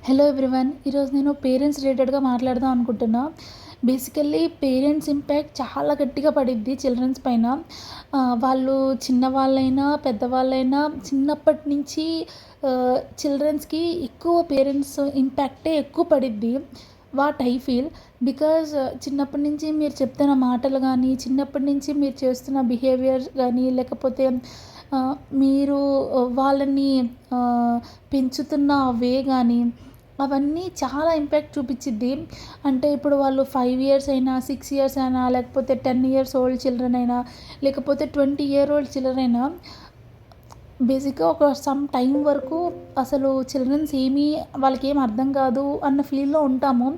Hello everyone. ఈరోజు నేను parents రిలేటెడ్గా మాట్లాడదాం అనుకుంటున్నా. బేసికల్లీ పేరెంట్స్ ఇంపాక్ట్ చాలా గట్టిగా పడిద్ది చిల్డ్రన్స్ పైన. వాళ్ళు చిన్నవాళ్ళైనా పెద్దవాళ్ళైనా చిన్నప్పటి నుంచి చిల్డ్రన్స్కి ఎక్కువ పేరెంట్స్ ఇంపాక్టే ఎక్కువ పడిద్ది. వాట్ ఐ ఫీల్, బికాజ్ చిన్నప్పటి నుంచి మీరు చెప్తున్న మాటలు కానీ, చిన్నప్పటి నుంచి మీరు చేస్తున్న బిహేవియర్ కానీ, లేకపోతే మీరు వాళ్ళని పెంచుతున్న వే కానీ, అవన్నీ చాలా ఇంపాక్ట్ చూపించిద్ది. అంటే ఇప్పుడు వాళ్ళు 5 ఇయర్స్ అయినా, 6 ఇయర్స్ అయినా, లేకపోతే 10 ఇయర్స్ ఓల్డ్ చిల్డ్రన్ అయినా, లేకపోతే 20 ఇయర్ ఓల్డ్ చిల్డ్రన్ అయినా, బేసిక్గా ఒక సమ్ టైం వరకు అసలు చిల్డ్రన్స్ వాళ్ళకేం అర్థం కాదు అన్న ఫీల్‌లో ఉంటాము.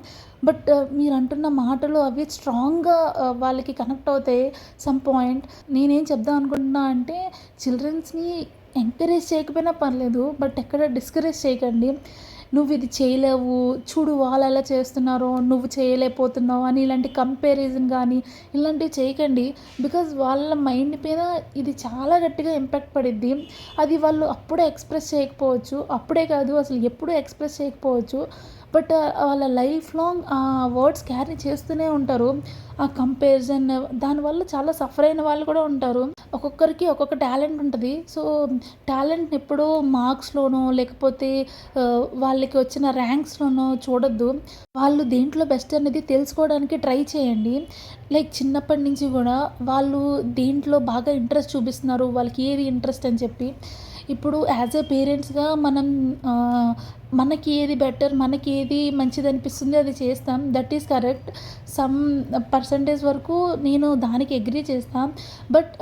బట్ మీరు అంటున్న మాటలు అవి స్ట్రాంగ్‌గా వాళ్ళకి కనెక్ట్ అవుతాయి సమ్ పాయింట్. నేనేం చెప్దాం అనుకుంటున్నా అంటే, చిల్డ్రన్స్‌ని ఎంకరేజ్ చేయకపోయినా పర్లేదు, బట్ ఎక్కడ డిస్కరేజ్ చేయకండి. నువ్వు ఇది చేయలేవు, చూడు వాళ్ళు ఎలా చేస్తున్నారో నువ్వు చేయలేకపోతున్నావు అని ఇలాంటి కంపారిజన్ కానీ ఇలాంటివి చేయకండి. బికాజ్ వాళ్ళ మైండ్ మీద ఇది చాలా గట్టిగా ఇంపాక్ట్ పడిద్ది. అది వాళ్ళు అప్పుడే ఎక్స్ప్రెస్ చేయకపోవచ్చు, అప్పుడే కాదు అసలు ఎప్పుడూ ఎక్స్ప్రెస్ చేయకపోవచ్చు. బట్ వాళ్ళ లైఫ్ లాంగ్ ఆ వర్డ్స్ క్యారీ చేస్తూనే ఉంటారు. ఆ కంపారిజన్ దానివల్ల చాలా సఫర్ అయిన వాళ్ళు కూడా ఉంటారు. ఒక్కొక్కరికి ఒక్కొక్క టాలెంట్ ఉంటుంది. సో టాలెంట్ని ఎప్పుడూ మార్క్స్లోనో లేకపోతే వాళ్ళకి వచ్చిన ర్యాంక్స్లోనో చూడొద్దు. వాళ్ళు దేంట్లో బెస్ట్ అనేది తెలుసుకోవడానికి ట్రై చేయండి. లైక్ చిన్నప్పటి నుంచి కూడా వాళ్ళు దేంట్లో బాగా ఇంట్రెస్ట్ చూపిస్తున్నారు, వాళ్ళకి ఏది ఇంట్రెస్ట్ అని చెప్పి. ఇప్పుడు యాజ్ ఏ పేరెంట్స్గా మనం మనకి ఏది బెటర్, మనకి ఏది మంచిది అనిపిస్తుంది అది చేస్తాం. That is correct. Some percentage వరకు నేను దానికి అగ్రీ చేస్తాను. బట్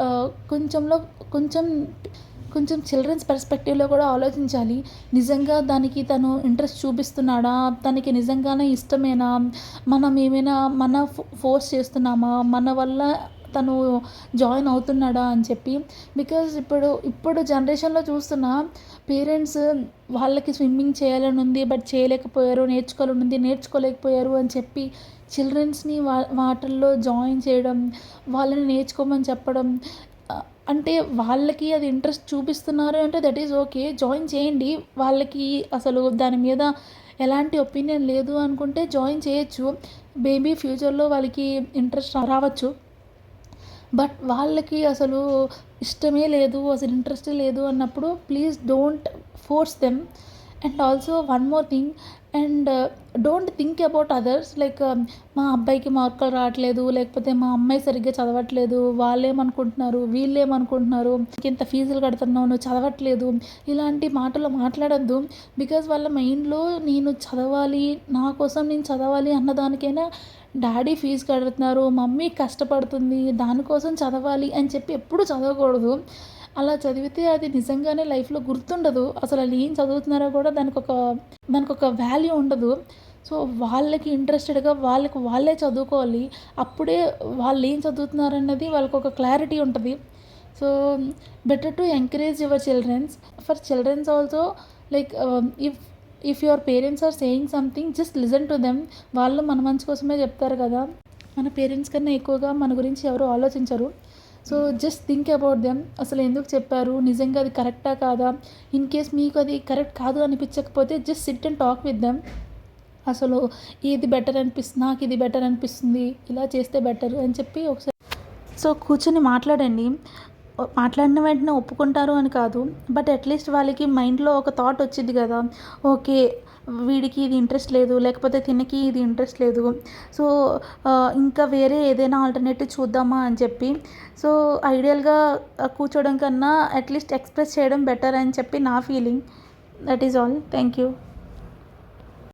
కొంచెం చిల్డ్రన్స్ పర్స్పెక్టివ్లో కూడా ఆలోచించాలి. నిజంగా దానికి తను ఇంట్రెస్ట్ చూపిస్తున్నాడా, తనకి నిజంగానే ఇష్టమేనా, మనం ఏమైనా ఫోర్స్ చేస్తున్నామా, మన వల్ల తను జాయిన్ అవుతున్నాడా అని చెప్పి. బికాజ్ ఇప్పుడు జనరేషన్లో చూస్తున్న పేరెంట్స్ వాళ్ళకి స్విమ్మింగ్ చేయాలని ఉంది బట్ చేయలేకపోయారు, నేర్చుకోవాలని ఉంది నేర్చుకోలేకపోయారు అని చెప్పి చిల్డ్రన్స్ని వాటిల్లో జాయిన్ చేయడం, వాళ్ళని నేర్చుకోమని చెప్పడం. అంటే వాళ్ళకి అది ఇంట్రెస్ట్ చూపిస్తున్నారు అంటే దట్ ఈజ్ ఓకే, జాయిన్ చేయండి. వాళ్ళకి అసలు దాని మీద ఎలాంటి ఒపీనియన్ లేదు అనుకుంటే జాయిన్ చేయొచ్చు. మేబీ ఫ్యూచర్లో వాళ్ళకి ఇంట్రెస్ట్ రావచ్చు. బట్ వాళ్ళకి అసలు ఇష్టమే లేదు, అసలు ఇంట్రెస్టే లేదు అన్నప్పుడు please don't force them. And also one more thing, and don't think about others. Like మా అబ్బాయికి మార్కులు రావట్లేదు, లేకపోతే మా అమ్మాయి సరిగ్గా చదవట్లేదు, వాళ్ళేమనుకుంటున్నారు వీళ్ళేమనుకుంటున్నారు, ఇంత ఫీజులు కడుతున్నావు నువ్వు చదవట్లేదు, ఇలాంటి మాటలు మాట్లాడద్దు. బికాజ్ వాళ్ళ మైండ్లో నేను చదవాలి, నా కోసం నేను చదవాలి అన్నదానికైనా డాడీ ఫీజు కడుతున్నారు, మమ్మీ కష్టపడుతుంది, దానికోసం చదవాలి అని చెప్పి ఎప్పుడు చదవకూడదు. అలా చదివితే అది నిజంగానే లైఫ్లో గుర్తుండదు. అసలు వాళ్ళు ఏం చదువుతున్నారో కూడా దానికి ఒక వాల్యూ ఉండదు. సో వాళ్ళకి ఇంట్రెస్టెడ్గా వాళ్ళే చదువుకోవాలి. అప్పుడే వాళ్ళు ఏం చదువుతున్నారన్నది వాళ్ళకి ఒక క్లారిటీ ఉంటుంది. So better to encourage your childrens. For childrens also, like if your parents are saying something, just listen to them. వాళ్ళు మన మంచి కోసమే చెప్తారు కదా. మన పేరెంట్స్ కన్నా ఎక్కువగా మన గురించి ఎవరు ఆలోచించరు. So just think about them. అసలు ఎందుకు చెప్పారు, నిజంగా అది కరెక్టా కాదా, ఇన్ కేస్ మీకు అది కరెక్ట్ కాదు అనిపించకపోతే just sit and talk with them. అసలు ఏది బెటర్ అనిపిస్తుంది, నాకు ఇది బెటర్ అనిపిస్తుంది, ఇలా చేస్తే బెటర్ అని చెప్పి ఒకసారి సో కూర్చొని మాట్లాడండి. మాట్లాడిన వెంటనే ఒప్పుకుంటారు అని కాదు, బట్ అట్లీస్ట్ వాళ్ళకి మైండ్లో ఒక థాట్ వచ్చింది కదా, ఓకే వీడికి ఇది ఇంట్రెస్ట్ లేదు, లేకపోతే తినకి ఇది ఇంట్రెస్ట్ లేదు, సో ఇంకా వేరే ఏదైనా ఆల్టర్నేటివ్ చూద్దామా అని చెప్పి. సో ఐడియల్గా కూర్చోవడం కన్నా అట్లీస్ట్ ఎక్స్ప్రెస్ చేయడం బెటర్ అని చెప్పి నా feeling. That is all. Thank you.